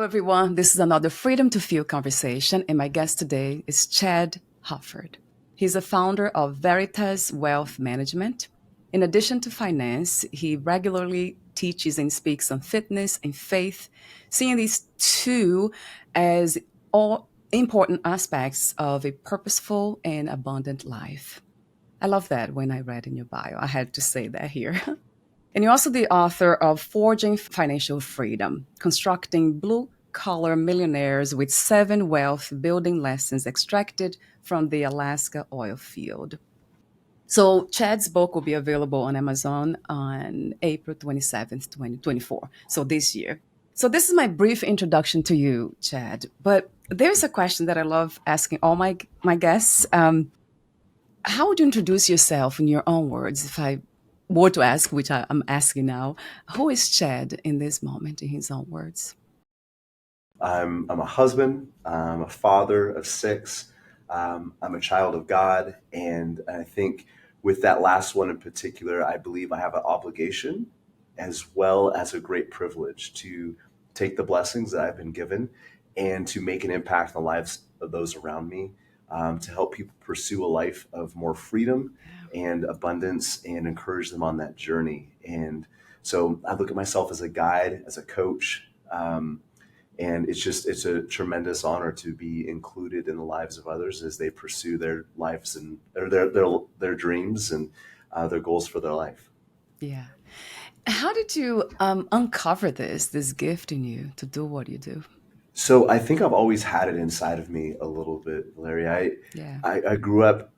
everyone. This is another Freedom to Feel conversation, and my guest today is Chad Hufford. He's the founder of Veritas Wealth Management. In addition to finance, he regularly teaches and speaks on fitness and faith, seeing these two as all important aspects of a purposeful and abundant life. I love that when I read in your bio. I had to say that here. And you're also the author of Forging Financial Freedom, Constructing Blue Collar Millionaires with 7 Wealth Building Lessons Extracted from the Alaska Oilfield. So Chad's book will be available on Amazon on April 27th, 2024. So this year. So this is my brief introduction to you, Chad. But there's a question that I love asking all my guests. How would you introduce yourself in your own words? If I were to ask, which I'm asking now, who is Chad in this moment in his own words? I'm a husband. I'm a father of 6. I'm a child of God. And I think with that last one in particular, I believe I have an obligation as well as a great privilege to take the blessings that I've been given and to make an impact on the lives of those around me, to help people pursue a life of more freedom and abundance and encourage them on that journey. And so I look at myself as a guide, as a coach, and it's a tremendous honor to be included in the lives of others as they pursue their lives and or their dreams and their goals for their life. Yeah. How did you uncover this gift in you to do what you do? So I think I've always had it inside of me a little bit, Larry. Yeah. I grew up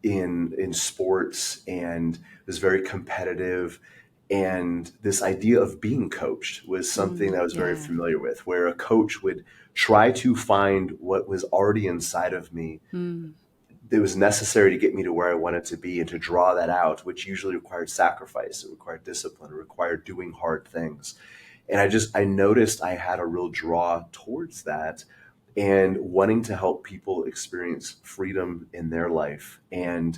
in sports and was very competitive. And this idea of being coached was something that I was very Yeah. familiar with, where a coach would try to find what was already inside of me Mm. that was necessary to get me to where I wanted to be and to draw that out, which usually required sacrifice, it required discipline, it required doing hard things. And I noticed I had a real draw towards that and wanting to help people experience freedom in their life and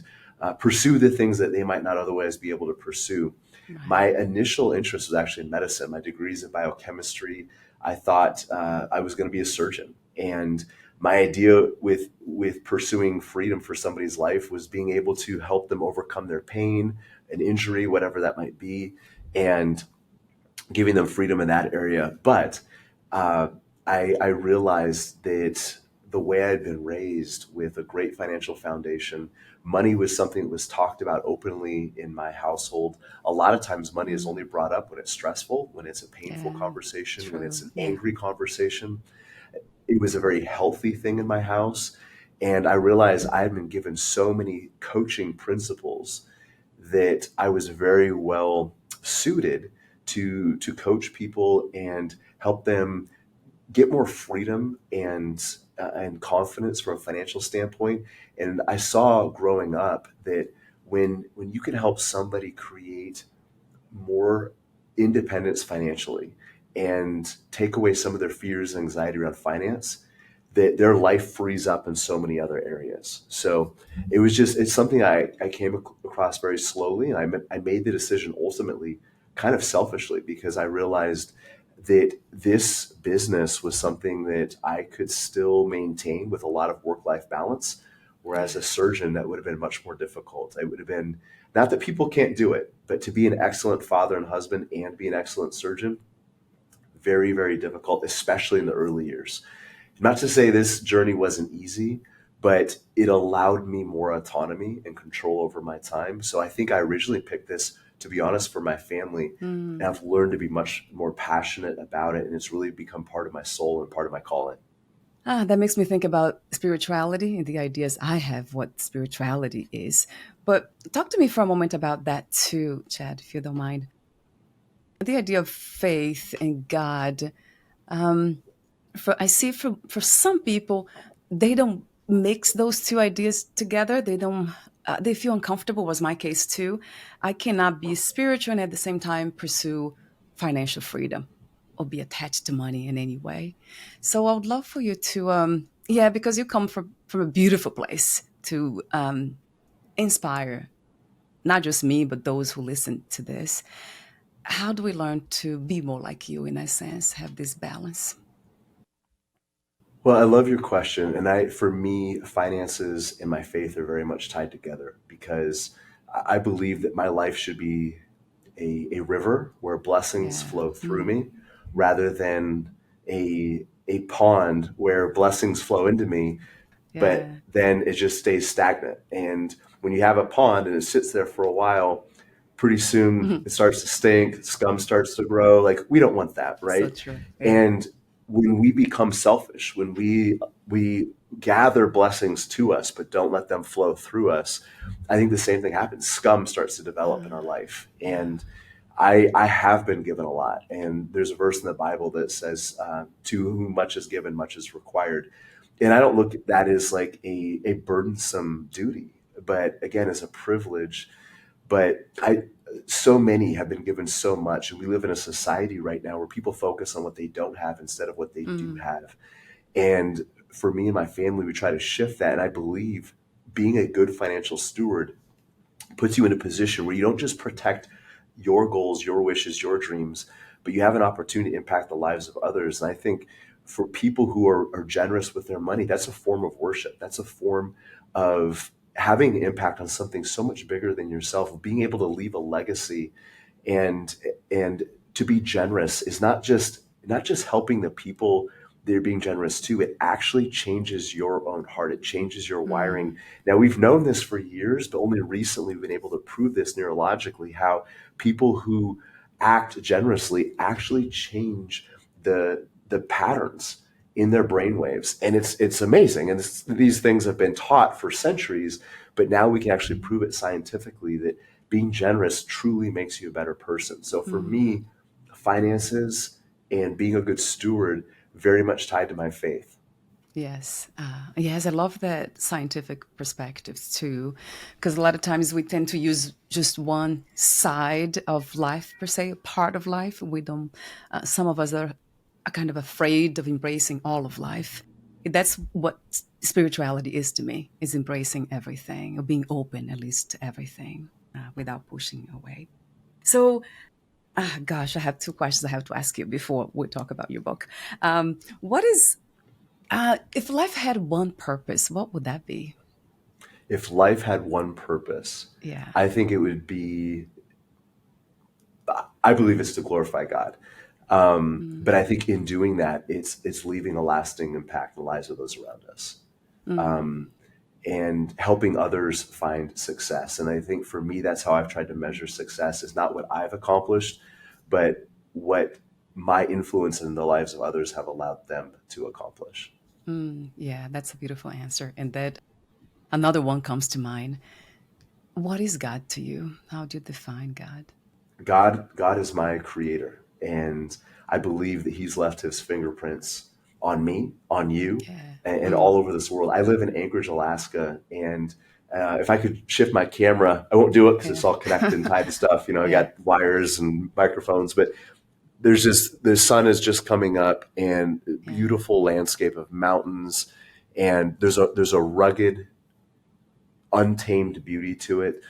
pursue the things that they might not otherwise be able to pursue. Right. My initial interest was actually in medicine. My degree's in biochemistry. I thought I was going to be a surgeon. And my idea with pursuing freedom for somebody's life was being able to help them overcome their pain, an injury, whatever that might be, and giving them freedom in that area. But uh, I realized that the way I'd been raised with a great financial foundation, money was something that was talked about openly in my household. A lot of times money is only brought up when it's stressful, when it's a painful Yeah. conversation, when it's True. an Yeah. angry conversation. It was a very healthy thing in my house. And I realized I had been given so many coaching principles that I was very well suited to coach people and help them get more freedom and confidence from a financial standpoint. And I saw growing up that when you can help somebody create more independence financially and take away some of their fears and anxiety around finance, that their life frees up in so many other areas. So it's something I came across very slowly. And I made the decision ultimately kind of selfishly because I realized that this business was something that I could still maintain with a lot of work-life balance. Whereas a surgeon, that would have been much more difficult. It would have been, not that people can't do it, but to be an excellent father and husband and be an excellent surgeon, very, very difficult, especially in the early years. Not to say this journey wasn't easy, but it allowed me more autonomy and control over my time. So I think I originally picked this, to be honest, for my family. And Mm. I've learned to be much more passionate about it. And it's really become part of my soul and part of my calling. That makes me think about spirituality and the ideas I have what spirituality is. But talk to me for a moment about that too, Chad, if you don't mind. The idea of faith and God. Um, I see for some people, they don't mix those two ideas together. They don't. They feel uncomfortable. Was my case too. I cannot be spiritual and at the same time pursue financial freedom or be attached to money in any way. So I would love for you to, yeah, because you come from a beautiful place to inspire not just me but those who listen to this. how do we learn to be more like you in a sense, have this balance? Well, I love your question. And for me, finances and my faith are very much tied together because I believe that my life should be a river where blessings Yeah. flow through Mm. me rather than a pond where blessings flow into me, but Yeah. then it just stays stagnant. And when you have a pond and it sits there for a while, pretty soon Mhm. it starts to stink, scum starts to grow. Like we don't want that, So right? true. Yeah. And when we become selfish, when we gather blessings to us but don't let them flow through us, I think the same thing happens. Scum starts to develop in our life. Yeah. And I have been given a lot. And there's a verse in the Bible that says, to whom much is given, much is required. And I don't look at that as like a burdensome duty, but again, as a privilege. But so many have been given so much. And we live in a society right now where people focus on what they don't have instead of what they do Mm. have. And for me and my family, we try to shift that. And I believe being a good financial steward puts you in a position where you don't just protect your goals, your wishes, your dreams, but you have an opportunity to impact the lives of others. And I think for people who are generous with their money, that's a form of worship. That's a form of having an impact on something so much bigger than yourself, of being able to leave a legacy. And to be generous is not just helping the people they're being generous to. It actually changes your own heart. It changes your Mm. wiring. Now, we've known this for years, but only recently we've been able to prove this neurologically, how people who act generously actually change the patterns in their brain waves. And it's amazing. And these things have been taught for centuries, but now we can actually prove it scientifically that being generous truly makes you a better person. So for Mm. me, finances and being a good steward very much tied to my faith. Yes. Yes, I love that scientific perspectives too, because a lot of times we tend to use just one side of life, per se, a part of life. We don't, some of us are kind of afraid of embracing all of life. That's what spirituality is to me, is embracing everything, or being open at least to everything without pushing away. So, gosh, I have two questions I have to ask you before we talk about your book. What is if life had one purpose, what would that be? If life had one purpose, Yeah. I think it would be, I believe it's to glorify God. But Mm. I think in doing that, it's leaving a lasting impact in the lives of those around us, Mm. and helping others find success. And I think for me, that's how I've tried to measure success, is not what I've accomplished, but what my influence in the lives of others have allowed them to accomplish. Mm. Yeah, that's a beautiful answer. And that another one comes to mind. What is God to you? How do you define God? God is my creator, and I believe that He's left His fingerprints on me, on you, Yeah. and Mm. all over this world. I live in Anchorage, Alaska, and if I could shift my camera, I won't do it because it's Yeah. all connected and tied to stuff. I Yeah. got wires and microphones, but the sun is just coming up, and Yeah. beautiful landscape of mountains, and there's a rugged, untamed beauty to it.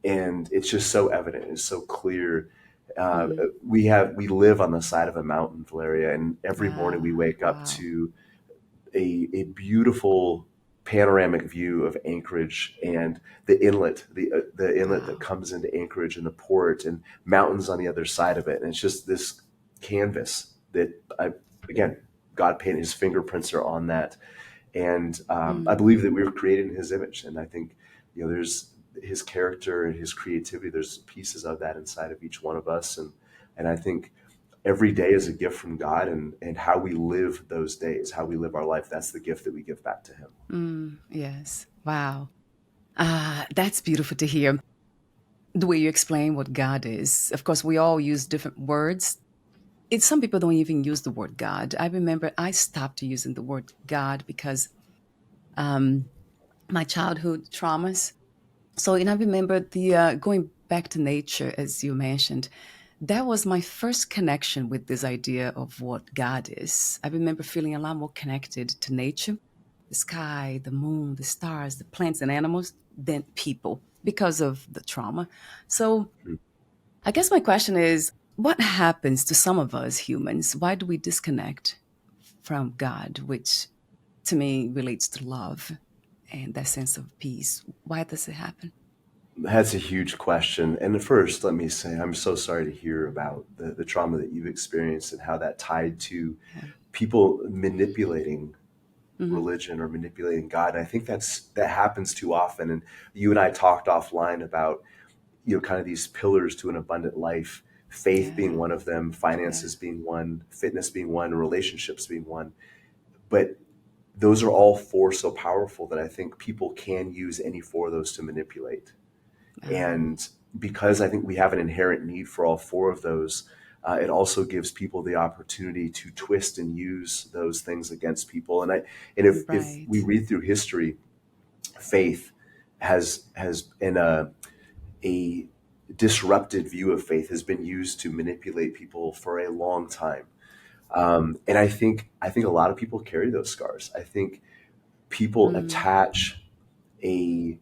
And it's just so evident. It's so clear. Uh, Mm. we live on the side of a mountain, Valeria, and every morning we wake up Wow. to a beautiful panoramic view of Anchorage and the inlet that Wow. comes into Anchorage and the port and mountains on the other side of it. And it's just this canvas that again, God painted, His fingerprints are on that. And I Mm. believe that we were created in His image. And I think, there's His character and His creativity. There's pieces of that inside of each one of us. And I think every day is a gift from God, and how we live those days, how we live our life, that's the gift that we give back to Him. Mm. Yes. Wow. That's beautiful to hear. The way you explain what God is. Of course, we all use different words. Some people don't even use the word God. I remember I stopped using the word God because um, my childhood traumas. So, and I remember the going back to nature, as you mentioned, that was my first connection with this idea of what God is. I remember feeling a lot more connected to nature, the sky, the moon, the stars, the plants and animals than people because of the trauma. So I guess my question is, what happens to some of us humans? Why do we disconnect from God, which to me relates to love and that sense of peace? Why does it happen? That's a huge question. And first, let me say, I'm so sorry to hear about the trauma that you've experienced and how that tied to Yeah. people manipulating Hmm. religion or manipulating God. And I think that happens too often. And you and I talked offline about, kind of these pillars to an abundant life, faith being Yeah. one of them, Yeah. finances being one, fitness being one, relationships being one. But those are all four so powerful that I think people can use any four of those to manipulate. Um, And because I think we have an inherent need for all four of those, it also gives people the opportunity to twist and use those things against people. And if we right. read through history, faith has in a disrupted view of faith has been used to manipulate people for a long time. And I think a lot of people carry those scars. I think people Mm, attach a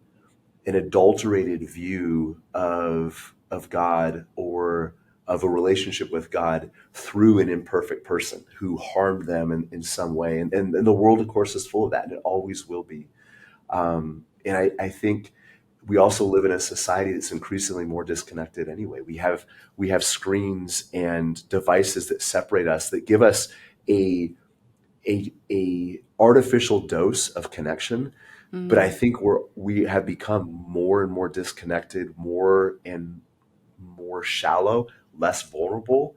an adulterated view of God or of a relationship with God through an imperfect person who harmed them in some way. And the world, of course, is full of that, and it always will be. And I think we also live in a society that's increasingly more disconnected anyway. We have screens and devices that separate us, that give us a a artificial dose of connection, but I mm, think we have become more and more disconnected, more and more shallow, less vulnerable,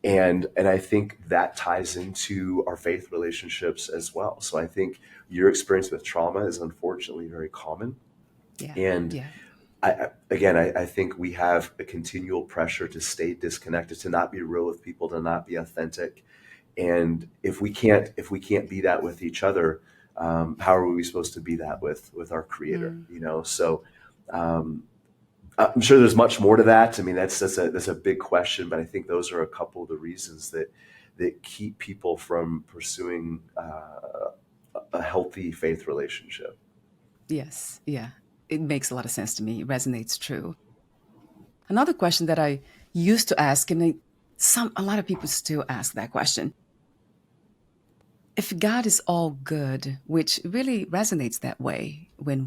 and I think that ties into our faith relationships as well. So I think your experience with trauma is unfortunately very common, yeah. and Yeah. I think we have a continual pressure to stay disconnected, to not be real with people, to not be authentic, and if we can't be that with each other, how are we supposed to be that with our Creator? Mm, So um, I'm sure there's much more to that. I mean, that's a big question, but I think those are a couple of the reasons that keep people from pursuing a healthy faith relationship. yes. Yeah. It makes a lot of sense to me. It resonates true. Another question that I used to ask, and a lot of people still ask that question: if God is all good, which really resonates that way when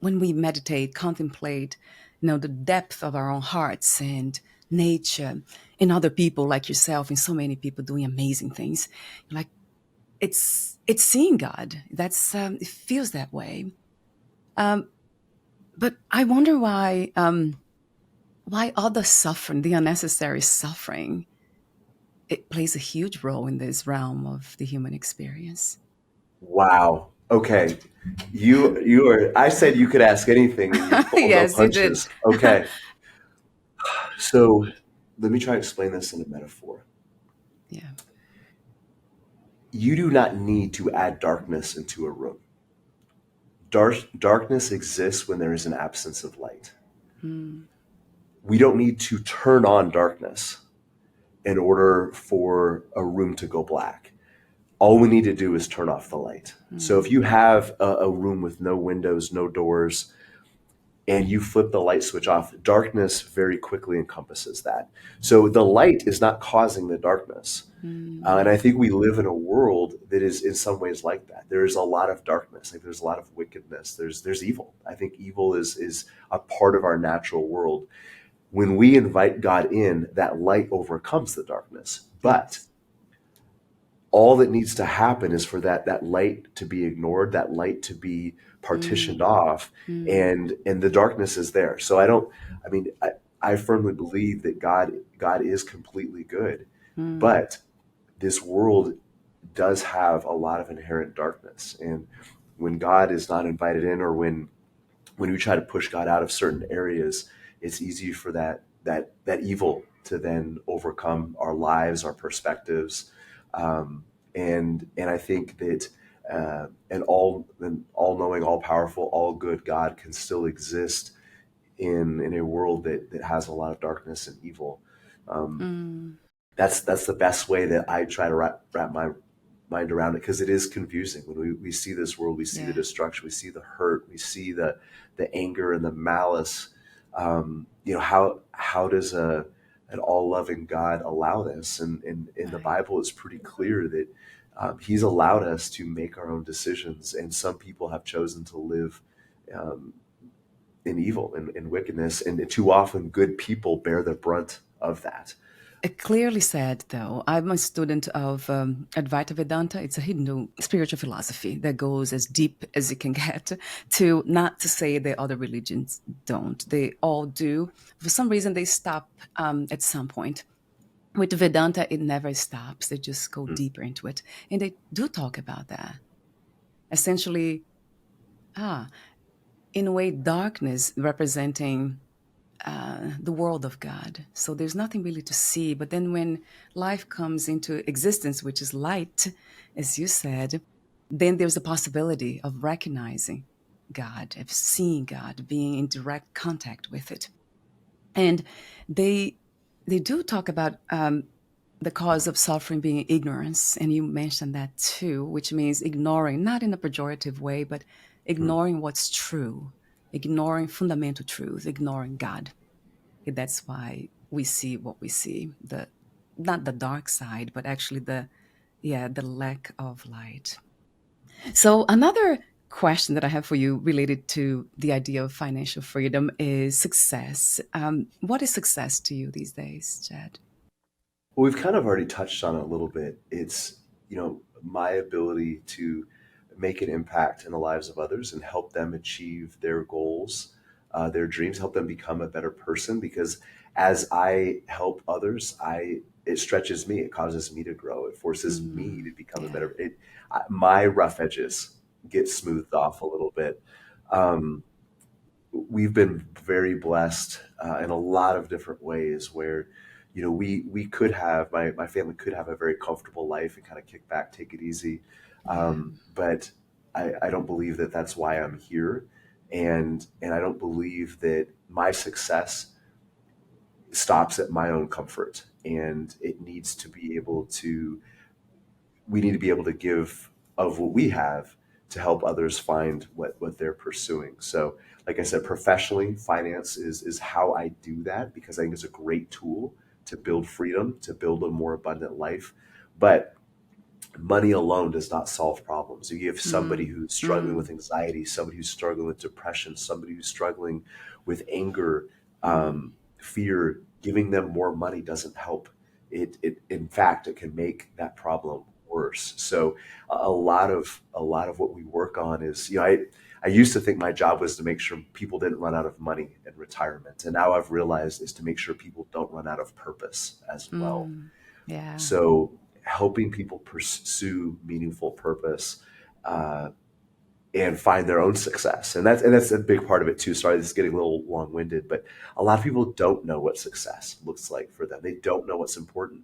we meditate, contemplate, the depth of our own hearts and nature, and other people like yourself and so many people doing amazing things, like it's seeing God. That's it feels that way. Um, but I wonder why all the suffering, the unnecessary suffering, it plays a huge role in this realm of the human experience. Wow. Okay. You are. I said you could ask anything, and you pulled no Yes, you did. punches. Okay. So let me try to explain this in a metaphor. Yeah. You do not need to add darkness into a room. Darkness exists when there is an absence of light. Mm, We don't need to turn on darkness in order for a room to go black. All we need to do is turn off the light. So if mm, you have a room with no windows, no doors, and you flip the light switch off, darkness very quickly encompasses that. So the light is not causing the darkness. And I mm, think we live in a world that is in some ways like that. There's a lot of darkness. Like there's a lot of wickedness. There's evil. I think evil is a part of our natural world. When we invite God in, that light overcomes the darkness. But yes. all that needs to happen is for that light to be ignored, that light to be partitioned Mm, off, mm, and the darkness is there. So I firmly believe that God is completely good, mm, but this world does have a lot of inherent darkness. And when God is not invited in, or when we try to push God out of certain areas, it's easy for that evil to then overcome our lives, our perspectives, and I think that an all knowing, all powerful, all good God can still exist in a world that has a lot of darkness and evil. Um, mm, that's the best way that I try to wrap my mind around it, because it is confusing when we see this world. We see the yeah. destruction, we see the hurt, we see the anger and the malice, How does an all loving God allow this? And in the Right. Bible, it's pretty clear that He's allowed us to make our own decisions, and some people have chosen to live um, in evil and wickedness, and too often good people bear the brunt of that. It clearly said, though, I'm a student of Advaita Vedanta. It's a Hindu spiritual philosophy that goes as deep as it can get, to not to say that other religions don't. They all do. For some reason, they stop at some point. With Vedanta, it never stops. They just go Mm, deeper into it. And they do talk about that. Essentially, ah, in a way, darkness representing the world of God. So there's nothing really to see. But then when life comes into existence, which is light, as you said, then there's a possibility of recognizing God, of seeing God, being in direct contact with it. And they they do talk about the cause of suffering being ignorance, and you mentioned that too, which means ignoring, not in a pejorative way, but mm. ignoring what's true, ignoring fundamental truth, ignoring God. That's why we see what we see, the not the dark side, but actually the lack of light. So another question that I have for you related to the idea of financial freedom is success. What is success to you these days, Chad? Well, we've kind of already touched on it a little bit. It's, my ability to make an impact in the lives of others and help them achieve their goals, their dreams, help them become a better person. Because as I help others, it stretches me, it causes me to grow, it forces me to become a Yeah. better. My rough edges get smoothed off a little bit. Um, we've been very blessed in a lot of different ways where we could have my family could have a very comfortable life and kind of kick back, take it easy, Yeah. but I don't believe that that's why I'm here, and I don't believe that my success stops at my own comfort, and it needs to be able to we need to be able to give of what we have to help others find what they're pursuing. So, like I said, professionally, finance is how I do that because I think it's a great tool to build freedom, to build a more abundant life. But money alone does not solve problems. You have somebody Mm, who's struggling with mm, anxiety, somebody who's struggling with depression, somebody who's struggling with anger, mm. fear. Giving them more money doesn't help. In fact, it can make that problem worse. So a lot of what we work on is, I used to think my job was to make sure people didn't run out of money in retirement, and now I've realized is to make sure people don't run out of purpose as well. Yeah. So helping people pursue meaningful purpose uh, and find their own success, and that's a big part of it too. Sorry, this is getting a little long winded, but a lot of people don't know what success looks like for them. They don't know what's important.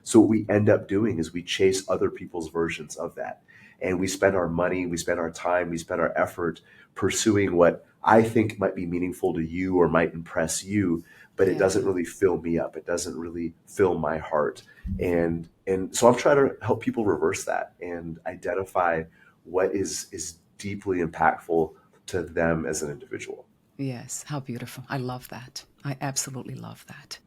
So what we end up doing is we chase other people's versions of that. And we spend our money, we spend our time, we spend our effort pursuing what I think might be meaningful to you or might impress you, but it doesn't Yeah. really fill me up. It doesn't really fill my heart. And so I'm trying to help people reverse that and identify what is deeply impactful to them as an individual. Yes. How beautiful. I love that. I absolutely love that.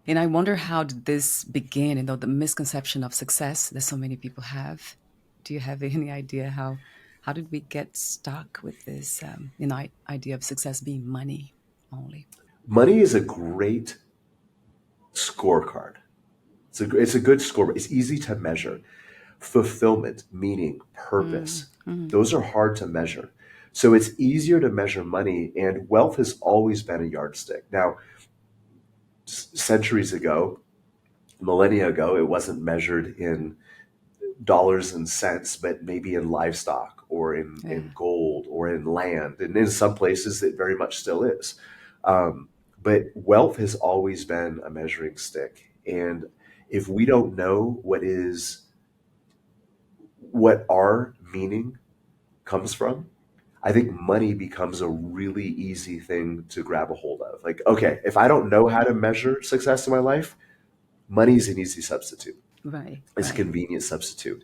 And I wonder, how did this begin? The misconception of success that so many people have. Do you have any idea how did we get stuck with this idea of success being money only? Money is a great scorecard. It's a good score. It's easy to measure. Fulfillment, meaning, Mm, purpose, mm, those are hard to measure. So it's easier to measure money, and wealth has always been a yardstick. Now, centuries ago, millennia ago, it wasn't measured in dollars and cents, but maybe in livestock or in yeah. gold or in land. And in some places, it very much still is. But wealth has always been a measuring stick. And if we don't know what our meaning comes from, I think money becomes a really easy thing to grab a hold of. Like, okay, if I don't know how to measure success in my life, money is an easy substitute. Right. It's a Right. convenient substitute.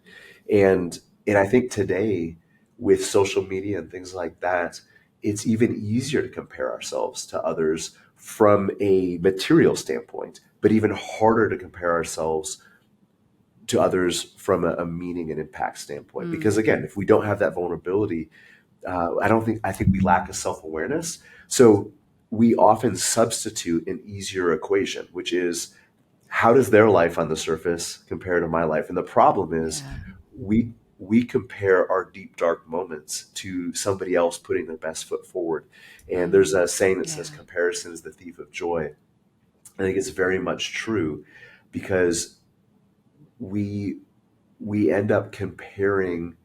And and I think today with social media and things like that, it's even easier to compare ourselves to others from a material standpoint, but even harder to compare ourselves to others from a meaning and impact standpoint. Because Mm, again, if we don't have that vulnerability, I think we lack a self awareness. So we often substitute an easier equation, which is how does their life on the surface compare to my life? And the problem is yeah. we compare our deep dark moments to somebody else putting their best foot forward. And there's Mm, a saying that says yeah. comparison is the thief of joy. I think it's very much true because we we end up comparing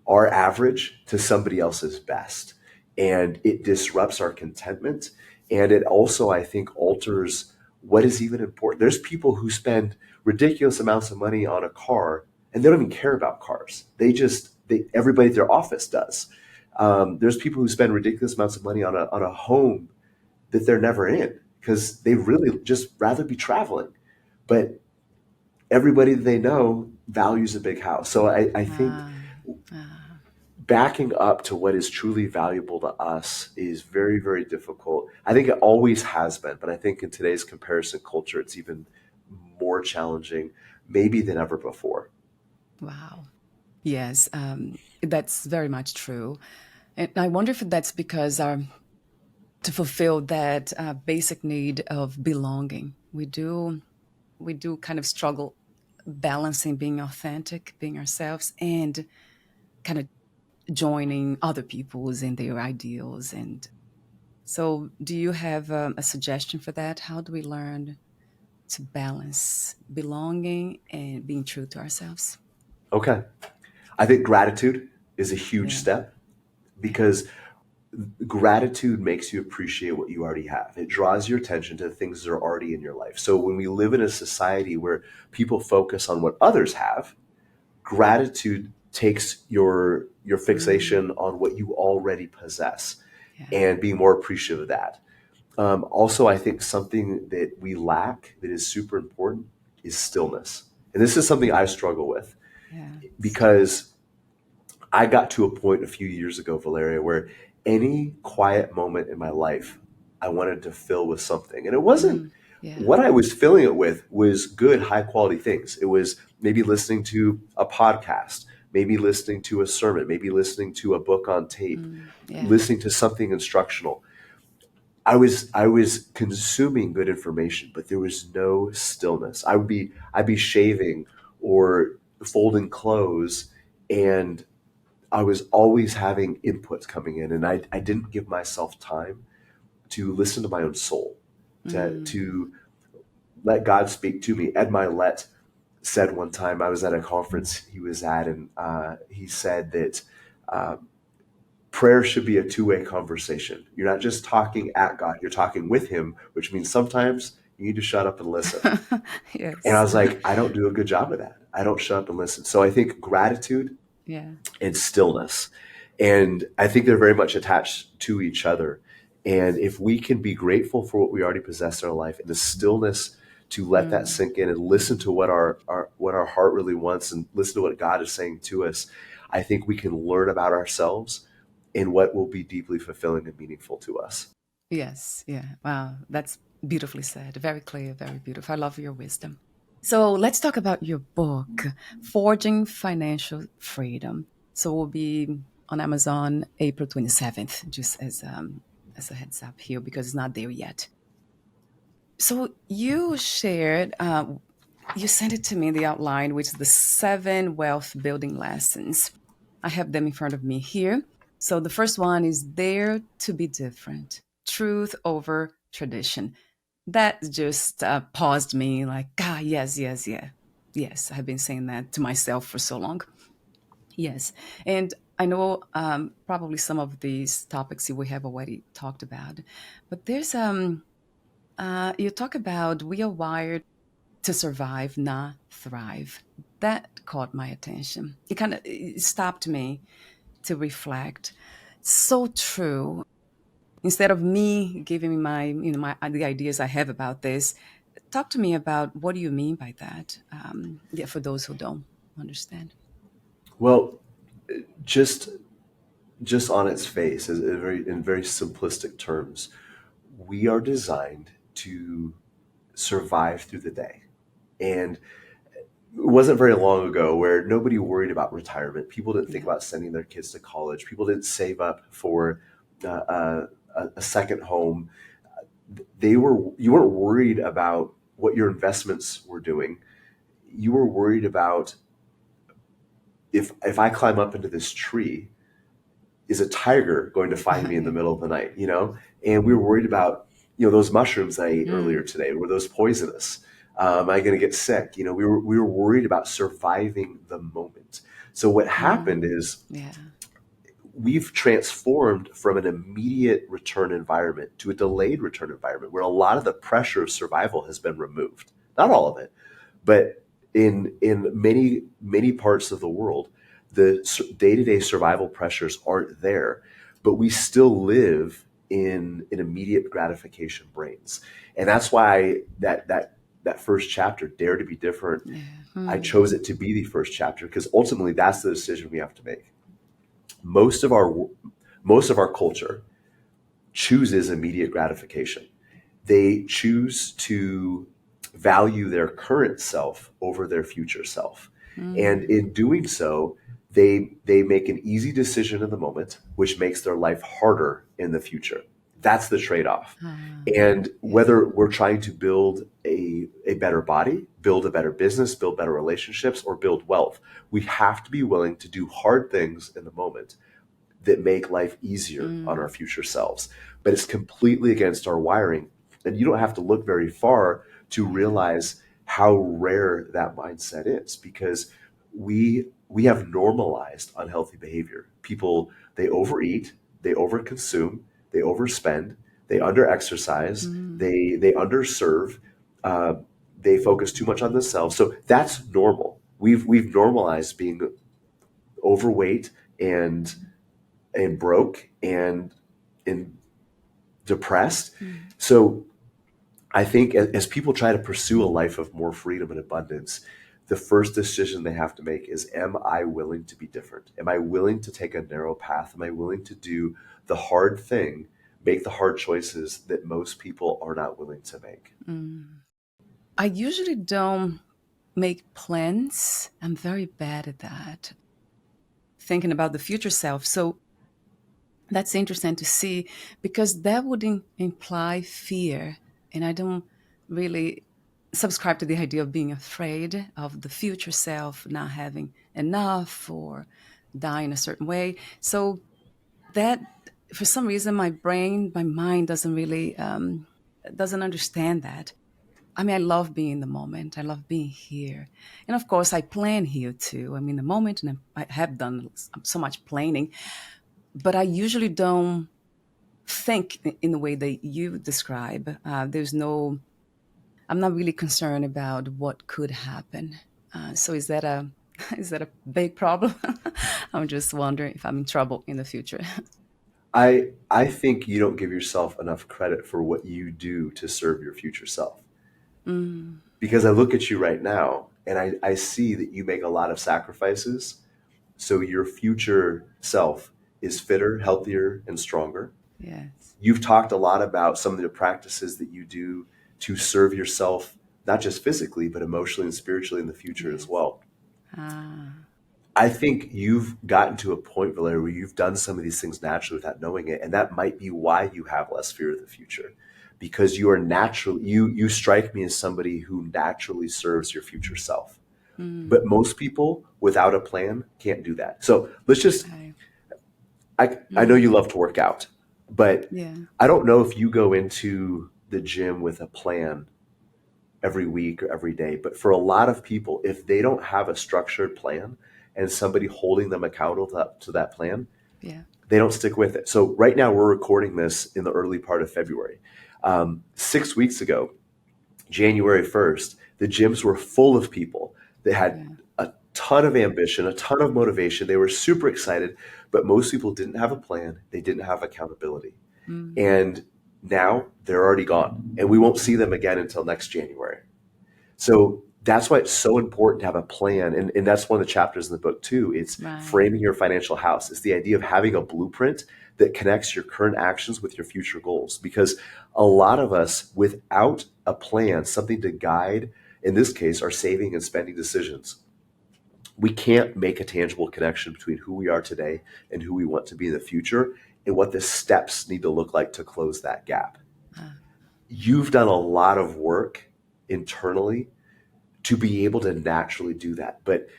our average to somebody else's best, and it disrupts our contentment, and it also, I think, alters what is even important. There's people who spend ridiculous amounts of money on a car and they don't even care about cars. Everybody at their office does. There's people who spend ridiculous amounts of money on a home that they're never in because they really just rather be traveling. But everybody that they know values a big house. So I think Ah, ah, backing up to what is truly valuable to us is very, very difficult. I think it always has been, but I think in today's comparison culture, it's even more challenging, maybe than ever before. wow. Yes, that's very much true. And I wonder if that's because to fulfill that basic need of belonging, we do kind of struggle balancing being authentic, being ourselves, and kind of joining other people's in their ideals. And so, do you have a suggestion for that? How do we learn to balance belonging and being true to ourselves? Okay. I think gratitude is a huge Yeah, step yeah. because gratitude makes you appreciate what you already have. It draws your attention to the things that are already in your life. So when we live in a society where people focus on what others have, gratitude takes your Mm, fixation on what you already possess yeah. and being more appreciative of that. Also, I think something that we lack that is super important is stillness. And this is something I struggle with Yeah, because I got to a point a few years ago, Valeria, where any quiet moment in my life I wanted to fill with something. And it wasn't yeah. what I was filling it with was good, high quality things. It was maybe listening to a podcast, maybe listening to a sermon, maybe listening to a book on tape, Yeah. listening to something instructional. I was consuming good information, but there was no stillness. I'd be shaving or folding clothes, and I was always having inputs coming in, and I didn't give myself time to listen to my own soul, Mm, to let God speak to me. Ed Milet said one time, I was at a conference he was at, and he said that uh, prayer should be a two-way conversation. You're not just talking at God, you're talking with him, which means sometimes you need to shut up and listen. And I yes. was like, I don't do a good job of that. I don't shut up and listen. So I think gratitude Yeah. and stillness. And I think they're very much attached to each other. And if we can be grateful for what we already possess in our life and the stillness to let that Mm, sink in and listen to what our heart really wants and listen to what God is saying to us, I think we can learn about ourselves and what will be deeply fulfilling and meaningful to us. yes. Yeah. Wow. That's beautifully said. Very clear, very beautiful. I love your wisdom. So let's talk about your book, Forging Financial Freedom. So we'll be on Amazon April 27th, just as a heads up here, because it's not there yet. So you shared, you sent it to me, the outline, which is the 7 wealth building lessons. I have them in front of me here. So the first one is dare to be different, truth over tradition. That just paused me like, yes, yes, yeah. Yes, I have been saying that to myself for so long. Yes. And I know probably some of these topics we have already talked about, but you talk about we are wired to survive, not thrive. That caught my attention. It stopped me to reflect. So true. Instead of me giving my the ideas I have about this, talk to me about what do you mean by that? Yeah, for those who don't understand. Well, just just on its face, in very simplistic terms, we are designed to survive through the day. And it wasn't very long ago where nobody worried about retirement. People didn't think Yeah. about sending their kids to college. People didn't save up for a second home. You weren't worried about what your investments were doing. You were worried about, if I climb up into this tree, is a tiger going to find me in the Yeah. middle of the night? And we were worried about, those mushrooms I ate earlier Mm. today, were those poisonous? Am I going to get sick? We were worried about surviving the moment. So what happened Mm. is Yeah. we've transformed from an immediate return environment to a delayed return environment where a lot of the pressure of survival has been removed. Not all of it, but in many parts of the world, the day-to-day survival pressures aren't there, but we still live in immediate gratification brains. And that's why that first chapter, Dare to Be Different, Yeah. I Mm. chose it to be the first chapter because ultimately that's the decision we have to make. Most of our most of our culture chooses immediate gratification. They choose to value their current self over their future self. And Mm. in doing so, they make an easy decision in the moment, which makes their life harder in the future. That's the trade-off. Ah, And yeah. whether we're trying to build a better body, build a better business, build better relationships, or build wealth, we have to be willing to do hard things in the moment that make life easier on our Mm. future selves. But it's completely against our wiring. And you don't have to look very far to Yeah. realize how rare that mindset is because we have normalized unhealthy behavior. People, they overeat, they overconsume, they overspend, they underexercise, Mm. they underserve, uh, they focus too much on themselves. So that's normal. We've normalized being overweight and broke and depressed. Mm. So I think as people try to pursue a life of more freedom and abundance, the first decision they have to make is, am I willing to be different? Am I willing to take a narrow path? Am I willing to do the hard thing, make the hard choices that most people are not willing to make? Mm. I usually don't make plans. I'm very bad at that, thinking about the future self. So that's interesting to see because that would imply fear. And I don't really subscribe to the idea of being afraid of the future self not having enough or dying a certain way. So that, for some reason, my brain, my mind doesn't really doesn't understand that. I mean, I love being in the moment. I love being here. And of course, I plan here too. I'm in the moment and I have done so much planning, but I usually don't think in the way that you describe. There's no, I'm not really concerned about what could happen. So is that a, is that a big problem? I'm just wondering if I'm in trouble in the future. I think you don't give yourself enough credit for what you do to serve your future self. Mm, Because I look at you right now and I see that you make a lot of sacrifices so your future self is fitter, healthier, and stronger. yes. You've talked a lot about some of the practices that you do to serve yourself, not just physically, but emotionally and spiritually in the future as Yes. well. Ah, I think you've gotten to a point, Valeria, where you've done some of these things naturally without knowing it. And that might be why you have less fear of the future. Because you are natural, you strike me as somebody who naturally serves your future self. But mm, most people without a plan can't do that. So let's just, okay. I know Mm, you love to work out, but yeah. I don't know if you go into the gym with a plan every week or every day. But for a lot of people, if they don't have a structured plan and somebody holding them accountable to that plan, Yeah. they don't stick with it. So right now we're recording this in the early part of February. 6 weeks ago, January 1st, the gyms were full of people that had Yeah. a ton of ambition, a ton of motivation. They were super excited, but most people didn't have a plan. They didn't have accountability. Mm, And now they're already gone, and we won't see them again until next January. So That's why it's so important to have a plan. And that's one of the chapters in the book too. It's Right. framing your financial house. It's the idea of having a blueprint that connects your current actions with your future goals. Because a lot of us, without a plan, something to guide, in this case, our saving and spending decisions, we can't make a tangible connection between who we are today and who we want to be in the future and what the steps need to look like to close that gap. Uh, You've done a lot of work internally to be able to naturally do that. But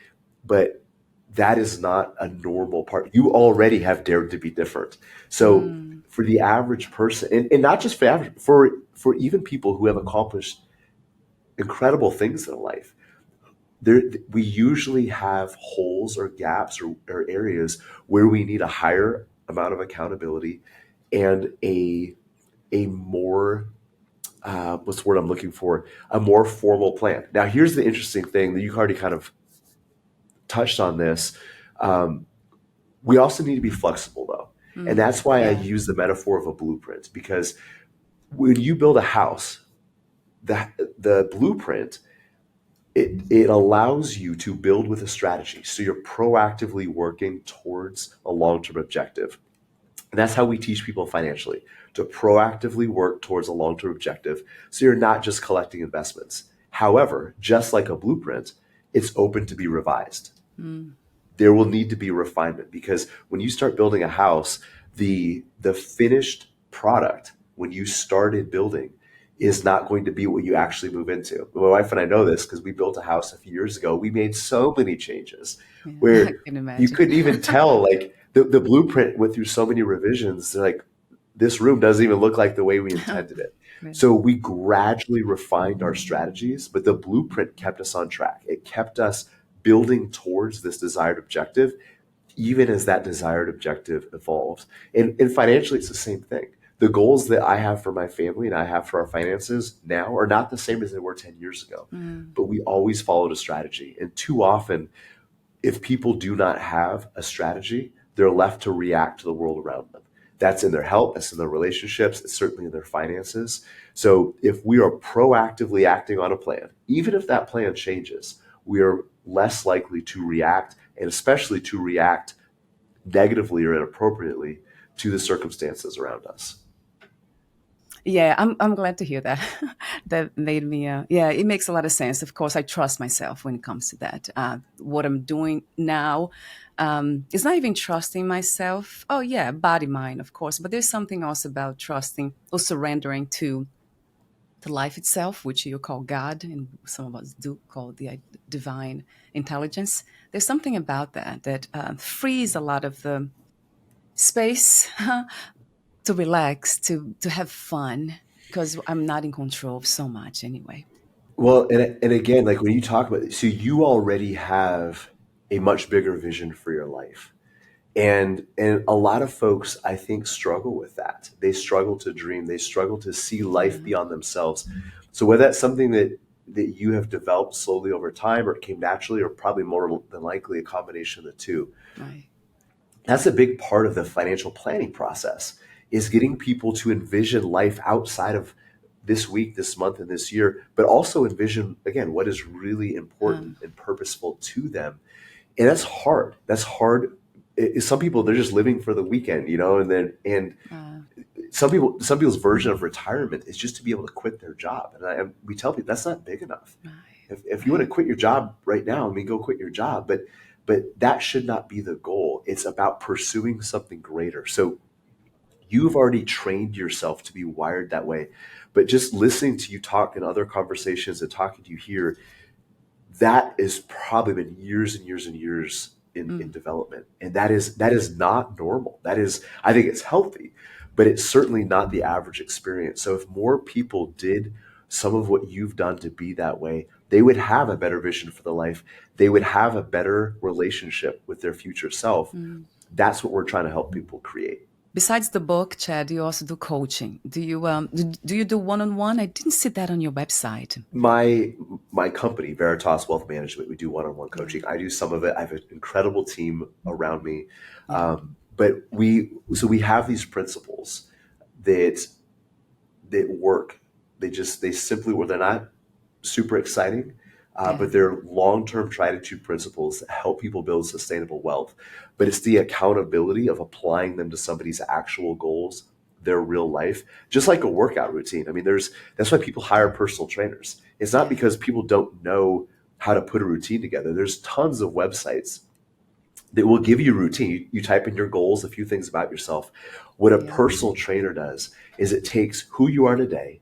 that is not a normal part. You already have dared to be different. So mm, for the average person, and not just for average, for even people who have accomplished incredible things in life, there we usually have holes or gaps or areas where we need a higher amount of accountability and a more what's the word I'm looking for? A more formal plan. Now, here's the interesting thing that you already kind of touched on this. Um, we also need to be flexible, though. And mm, that's why I yeah. use the metaphor of a blueprint, because when you build a house, the blueprint, it allows you to build with a strategy. So you're proactively working towards a long term objective. And that's how we teach people financially, to proactively work towards a long term objective. So you're not just collecting investments. However, just like a blueprint, it's open to be revised. Mm, There will need to be refinement, because when you start building a house, the finished product when you started building is not going to be what you actually move into. My wife and I know this because we built a house a few years ago. We made so many changes yeah, I where can you imagine. couldn't even tell, like the blueprint went through so many revisions. They're like, this room doesn't even look like the way we intended it. Yeah. So we gradually refined our strategies, but the blueprint kept us on track. It kept us building towards this desired objective, even as that desired objective evolves. And financially, it's the same thing. The goals that I have for my family and I have for our finances now are not the same as they were 10 years ago, Mm, but we always followed a strategy. And too often, if people do not have a strategy, they're left to react to the world around them. That's in their health, that's in their relationships, it's certainly in their finances. So if we are proactively acting on a plan, even if that plan changes, we are less likely to react, and especially to react negatively or inappropriately to the circumstances around us. yeah, I'm glad to hear that. That made me, yeah, it makes a lot of sense. Of course, I trust myself when it comes to that. What I'm doing now is not even trusting myself. Oh, yeah, body, mind, of course. But there's something else about trusting or surrendering to life itself, which you call God, and some of us do call the divine intelligence. There's something about that that frees a lot of the space to relax, to have fun, because I'm not in control of so much anyway. Well, and again, like when you talk about it, so you already have a much bigger vision for your life. And a lot of folks, I think, struggle with that. They struggle to dream. They struggle to see life Yeah, beyond themselves. So whether that's something that you have developed slowly over time, or it came naturally, or probably more than likely a combination of the two, right. that's a big part of the financial planning process, is getting people to envision life outside of this week, this month, and this year, but also envision, again, what is really important Um, and purposeful to them. And that's hard. That's hard. Some people, they're just living for the weekend, and uh, some people's version of retirement is just to be able to quit their job. And we tell people that's not big enough. right, If you want to right. quit your job right now, I mean, go quit your job. But that should not be the goal. It's about pursuing something greater. So you've already trained yourself to be wired that way. But just listening to you talk in other conversations and talking to you here, that has probably been years and years and years in Mm, development. And that is not normal. That is, I think it's healthy, but it's certainly not the average experience. So if more people did some of what you've done to be that way, they would have a better vision for the life. They would have a better relationship with their future self. mm. That's what we're trying to help people create. Besides the book, Chad, you also do coaching. Do you do one-on-one? I didn't see that on your website. My company, Veritas Wealth Management, we do one-on-one Yeah, coaching. I do some of it. I have an incredible team around me, yeah. but we have these principles that work. They simply, they're not super exciting, Yeah. but they're long-term tried and true principles that help people build sustainable wealth. But it's the accountability of applying them to somebody's actual goals, their real life, just like a workout routine. I mean, that's why people hire personal trainers. It's not Yeah. because people don't know how to put a routine together. There's tons of websites that will give you routine. You type in your goals, a few things about yourself. What a Yeah. personal trainer does is it takes who you are today,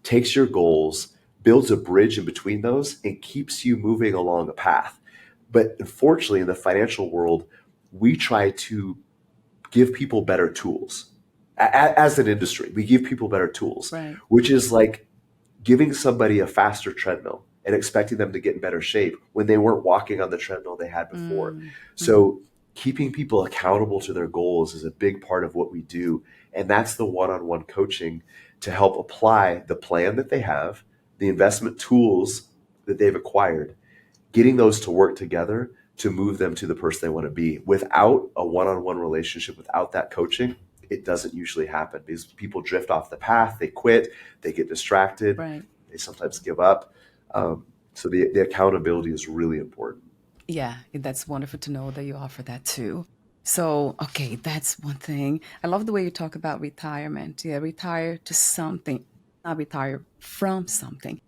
takes your goals, builds a bridge in between those, and keeps you moving along a path. But unfortunately, in the financial world, we try to give people better tools. As an industry, we give people better tools, Right. which is like giving somebody a faster treadmill and expecting them to get in better shape when they weren't walking on the treadmill they had before. Mm. Mm. So keeping people accountable to their goals is a big part of what we do. And that's the one-on-one coaching to help apply the plan that they have, the investment tools that they've acquired, getting those to work together to move them to the person they want to be. Without a one-on-one relationship, without that coaching, it doesn't usually happen because people drift off the path, they quit, they get distracted, Right. they sometimes give up. So the accountability is really important. Yeah, that's wonderful to know that you offer that too. So, okay, that's one thing. I love the way you talk about retirement. Yeah, retire to something, not retire from something.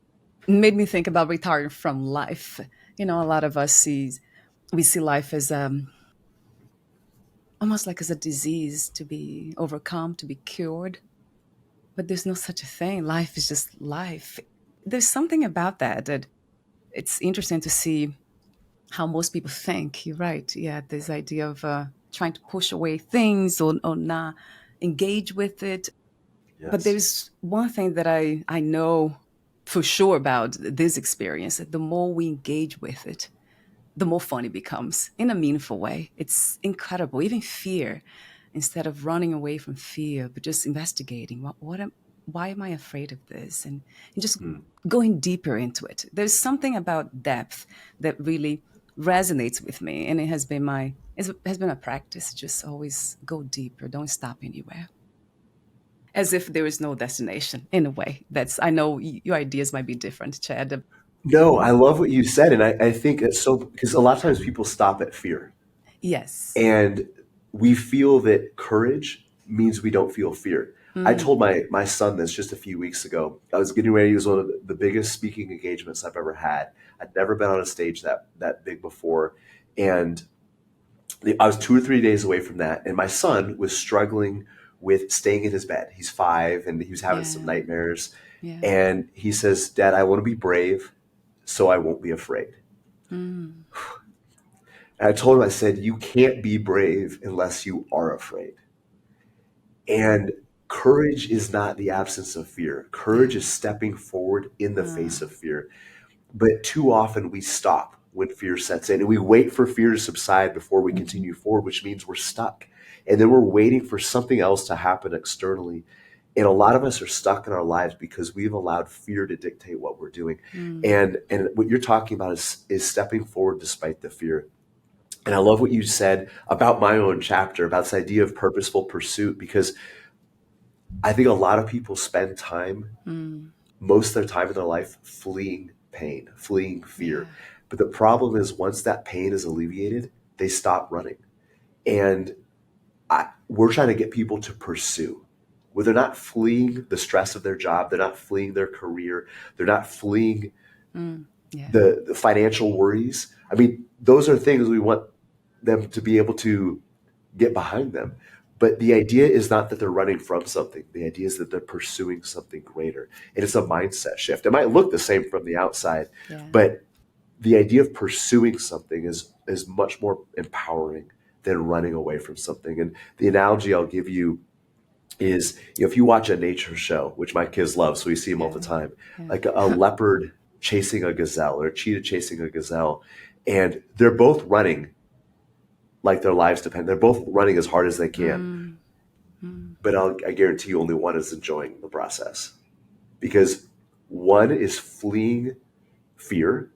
It made me think about retiring from life. A lot of us we see life as almost like as a disease to be overcome, to be cured. But there's no such a thing. Life is just life. There's something about that it's interesting to see how most people think. You're right. Yeah, this idea of trying to push away things or not engage with it. But Yes. there's one thing that I know for sure about this experience, that the more we engage with it, the more fun it becomes in a meaningful way. It's incredible. Even fear, instead of running away from fear, but just investigating why am I afraid of this? And just Hmm. going deeper into it. There's something about depth that really resonates with me. And it has been a practice. Just always go deeper. Don't stop anywhere. As if there is no destination in a way. I know your ideas might be different, Chad. No, I love what you said. And I think it's so because a lot of times people stop at fear. Yes. And we feel that courage means we don't feel fear. I told Mm, my son this just a few weeks ago. I was getting ready. It was one of the biggest speaking engagements I've ever had. I'd never been on a stage that big before, and I was 2 or 3 days away from that. And my son was struggling with staying in his bed. He's 5, and he was having some yeah. nightmares. Yeah. And he says, "Dad, I want to be brave, so I won't be afraid." Mm, And I told him, I said, "You can't be brave unless you are afraid." And courage is not the absence of fear. Courage yeah. is stepping forward in the face Uh, of fear. But too often we stop when fear sets in and we wait for fear to subside before we continue forward, which means we're stuck. And then we're waiting for something else to happen externally. And a lot of us are stuck in our lives because we've allowed fear to dictate what we're doing. mm, And what you're talking about is stepping forward despite the fear. And I love what you said about my own chapter, about this idea of purposeful pursuit, because I think a lot of people spend time, mm, most of their time in their life, fleeing pain, fleeing fear. yeah. But the problem is, once that pain is alleviated, they stop running. And we're trying to get people to pursue, where they're not fleeing the stress of their job, they're not fleeing their career, they're not fleeing Mm, yeah. the financial worries. I mean, those are things we want them to be able to get behind them. But the idea is not that they're running from something. The idea is that they're pursuing something greater. And it's a mindset shift. It might look the same from the outside, Yeah. but the idea of pursuing something is much more empowering than running away from something. And the analogy I'll give you is, if you watch a nature show, which my kids love, so we see them all the Yeah. time, Yeah. like a leopard chasing a gazelle or a cheetah chasing a gazelle, and they're both running like their lives depend. They're both running as hard as they can, Mm, mm, but I guarantee you only one is enjoying the process because one is fleeing fear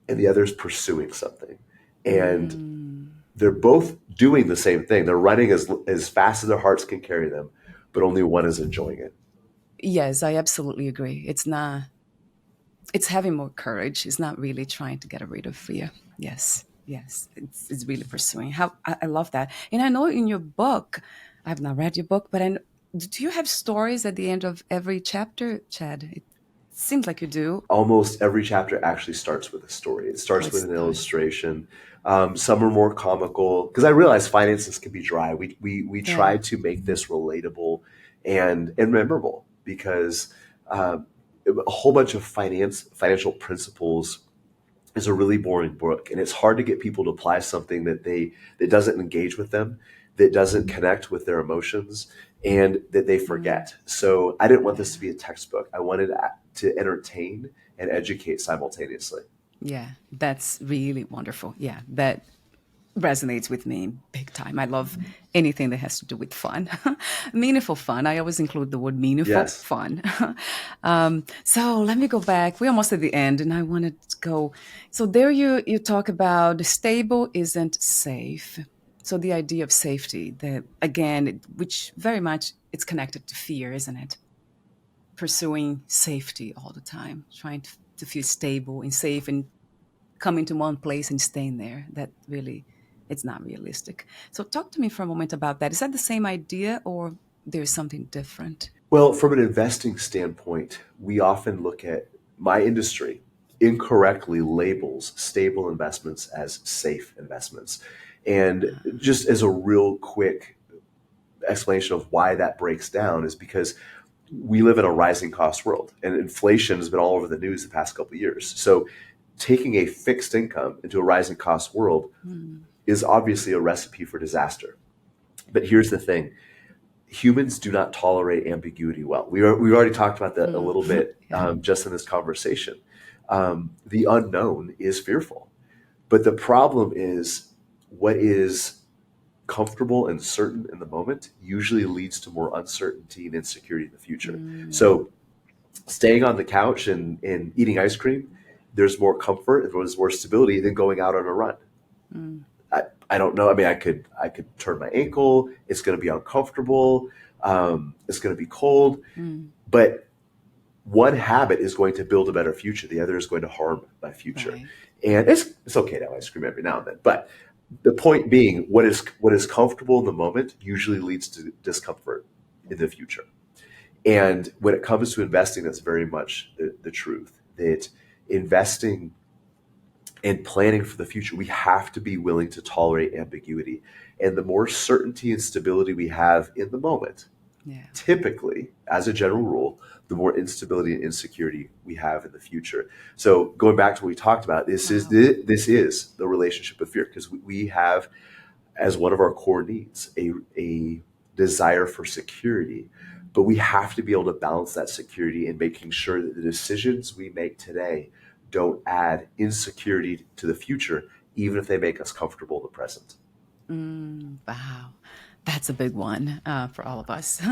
and the other is pursuing something. And mm. they're both doing the same thing. They're running as fast as their hearts can carry them, but only one is enjoying it. Yes, I absolutely agree. It's not. it's having more courage. It's not really trying to get rid of fear. Yes, yes, it's really pursuing. How I love that. And I know in your book, I've not read your book, but do you have stories at the end of every chapter, Chad? It seems like you do. Almost every chapter actually starts with a story. It Oh, starts with it's an done. illustration. Some are more comical because I realize finances can be dry. We Yeah. try to make this relatable and memorable because uh, a whole bunch of financial principles is a really boring book, and it's hard to get people to apply something that doesn't engage with them, that doesn't connect with their emotions, and that they Mm, forget. So I didn't want this to yeah. be a textbook. I wanted to entertain and educate simultaneously. Yeah. That's really wonderful. Yeah. That resonates with me big time. I love anything that has to do with fun, meaningful fun. I always include the word meaningful Yes. fun. So let me go back. We're almost at the end, and I wanted to go. So there, you talk about stable isn't safe. So the idea of safety, that again, which very much it's connected to fear, isn't it? Pursuing safety all the time, trying to feel stable and safe and coming to one place and staying there. That really, it's not realistic. So talk to me for a moment about that. Is that the same idea or there's something different? Well, from an investing standpoint, we often look at my industry incorrectly labels stable investments as safe investments. And just as a real quick explanation of why that breaks down is because we live in a rising cost world and inflation has been all over the news the past couple of years. So taking a fixed income into a rising cost world Mm, is obviously a recipe for disaster. But here's the thing: humans do not tolerate ambiguity well. We've already talked about that a mm, little bit yeah. just in this conversation. The unknown is fearful, but the problem is what is comfortable and certain in the moment usually leads to more uncertainty and insecurity in the future. Mm, So staying on the couch and eating ice cream, there's more comfort, there's more stability than going out on a run. mm, I don't know. I mean, I could turn my ankle. It's going to be uncomfortable. It's going to be cold. mm, But one habit is going to build a better future. The other is going to harm my future. right. And it's okay to have ice cream every now and then. But the point being, what is comfortable in the moment usually leads to discomfort in the future. And when it comes to investing, that's very much the truth. That investing and planning for the future, we have to be willing to tolerate ambiguity. And the more certainty and stability we have in the moment, Yeah. typically, as a general rule, the more instability and insecurity we have in the future. So going back to what we talked about, Wow. this is the relationship with fear because we have as one of our core needs a desire for security, but we have to be able to balance that security in making sure that the decisions we make today don't add insecurity to the future, even if they make us comfortable in the present. Wow. That's a big one for all of us.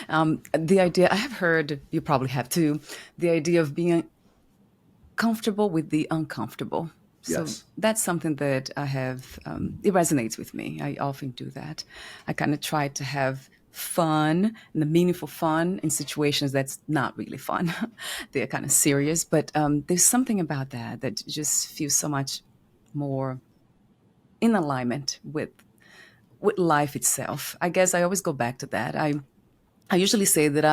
The idea, I have heard, you probably have too, the idea of being comfortable with the uncomfortable. So Yes. that's something that I have, it resonates with me. I often do that. I kind of try to have fun and the meaningful fun in situations that's not really fun. They're kind of serious, but there's something about that that just feels so much more in alignment with life itself. I guess I always go back to that. I usually say that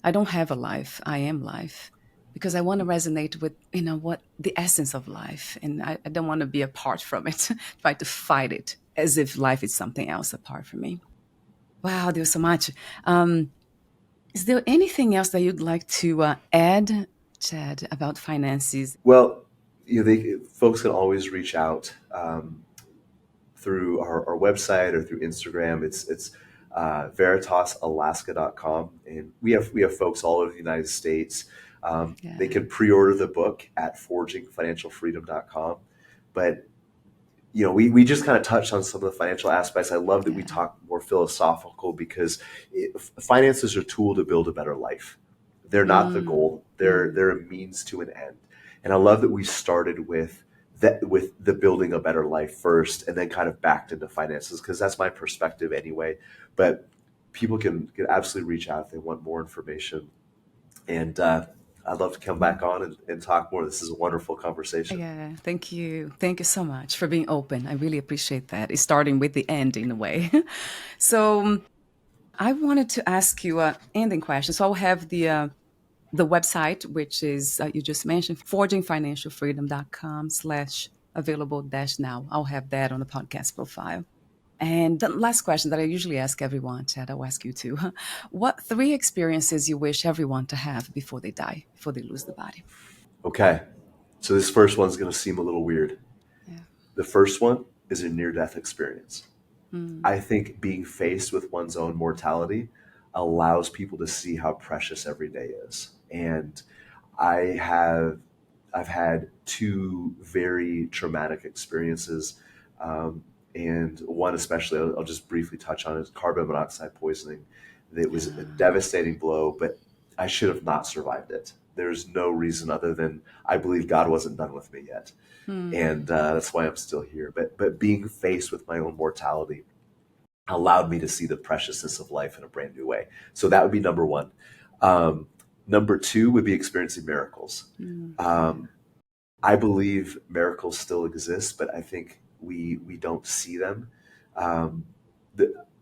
I don't have a life. I am life because I want to resonate with, what the essence of life. And I don't want to be apart from it, try to fight it as if life is something else apart from me. Wow, there's so much. Um, is there anything else that you'd like to add, Chad, about finances? Well, folks can always reach out through our website or through Instagram. It's veritasalaska.com, and we have folks all over the United States. They Yeah. can pre-order the book at forgingfinancialfreedom.com. But we just kind of touched on some of the financial aspects. I love that we Yeah. talk more philosophical because finances are a tool to build a better life. They're not the Mm, goal. They're mm, they're a means to an end. And I love that we started with the building a better life first, and then kind of backed into finances because that's my perspective anyway. But people can absolutely reach out if they want more information. And I'd love to come back on and talk more. This is a wonderful conversation. Yeah, thank you. Thank you so much for being open. I really appreciate that. It's starting with the end in a way. So I wanted to ask you a ending question. So I'll have the website, which is you just mentioned, forgingfinancialfreedom.com/available dash now. I'll have that on the podcast profile. And the last question that I usually ask everyone, Chad, I'll ask you too. What three experiences you wish everyone to have before they die, before they lose the body? Okay. So this first one's going to seem a little weird. Yeah. The first one is a near-death experience. Mm, I think being faced with one's own mortality allows people to see how precious every day is. And I have I've had two very traumatic experiences, um, and one especially I'll just briefly touch on is carbon monoxide poisoning. It was a devastating blow, but I should have not survived it. There's no reason other than I believe God wasn't done with me yet, and mm, that's why I'm still here. But being faced with my own mortality allowed me to see the preciousness of life in a brand new way. So that would be number one. Um, Number two would be experiencing miracles. yeah. Um, I believe miracles still exist, but I think we don't see them. Um,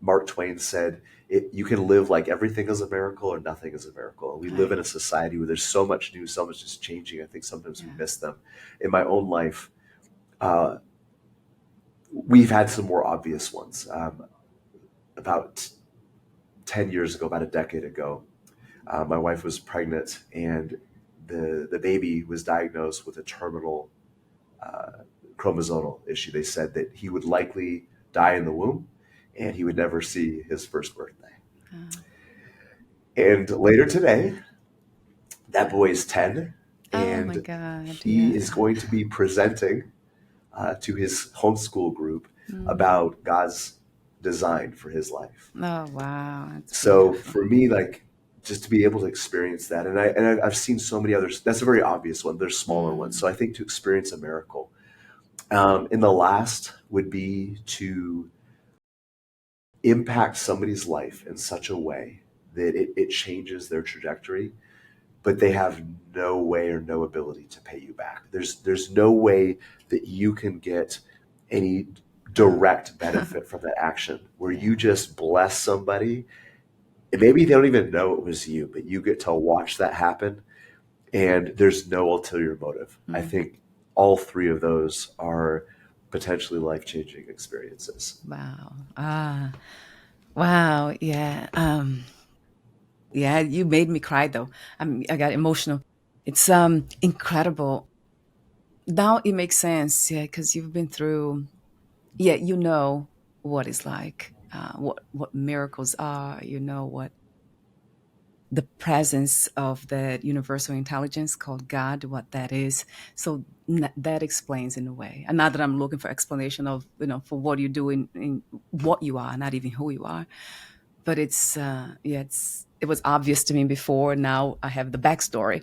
Mark Twain said, "You can live like everything is a miracle or nothing is a miracle." And we live in Right. a society where there's so much new, so much is changing. I think sometimes we Yeah. miss them. In my own life, uh, we've had some more obvious ones. About 10 years ago, about a decade ago, my wife was pregnant, and the baby was diagnosed with a terminal uh, chromosomal issue. They said that he would likely die in the womb, and he would never see his first birthday. Uh, And later today, that boy is 10, oh my and God. he is Yeah. going to be presenting to his homeschool group Mm. about God's design for his life. Oh wow, that's So beautiful. for me, like, just to be able to experience that, and I've seen so many others. That's a very obvious one. There's smaller ones. So Mm. I think to experience a miracle. And the last would be to impact somebody's life in such a way that it changes their trajectory, but they have no way or no ability to pay you back. There's no way that you can get any direct benefit from that action where you Yeah. just bless somebody and maybe they don't even know it was you, but you get to watch that happen and there's no ulterior motive. I Mm. think all three of those are potentially life-changing experiences. Wow. Wow. Yeah. Yeah, you made me cry though. I got emotional. It's incredible. Now it makes sense, yeah, because you've been through, yeah, you know what it's like, what miracles are, you know what the presence of that universal intelligence called God, what that is. So that explains in a way. And not that I'm looking for explanation of, for what you do in what you are, not even who you are. But it's yeah, it was obvious to me before. Now I have the backstory.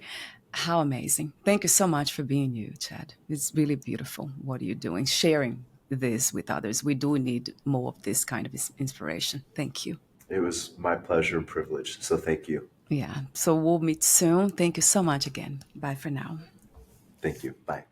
How amazing. Thank you so much for being you, Chad. It's really beautiful what you're doing, sharing this with others. We do need more of this kind of inspiration. Thank you. It was my pleasure and privilege. So thank you. Yeah. So we'll meet soon. Thank you so much again. Bye for now. Thank you. Bye.